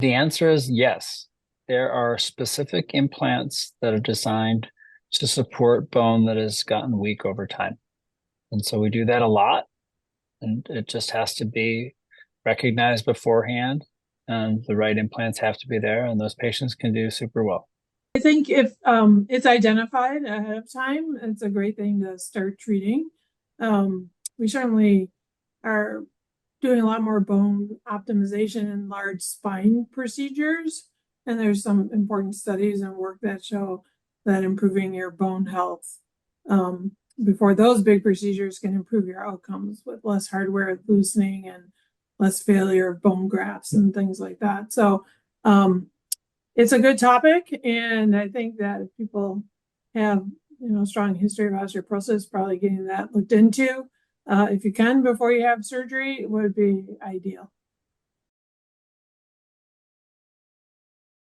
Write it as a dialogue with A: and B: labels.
A: The answer is yes. There are specific implants that are designed to support bone that has gotten weak over time. And so we do that a lot, and it just has to be recognized beforehand, and the right implants have to be there, and those patients can do super well.
B: I think if it's identified ahead of time, it's a great thing to start treating. We certainly are doing a lot more bone optimization in large spine procedures. And there's some important studies and work that show that improving your bone health before those big procedures can improve your outcomes with less hardware loosening and less failure of bone grafts and things like that. So it's a good topic, and I think that if people have strong history of osteoporosis, probably getting that looked into if you can before you have surgery would be ideal.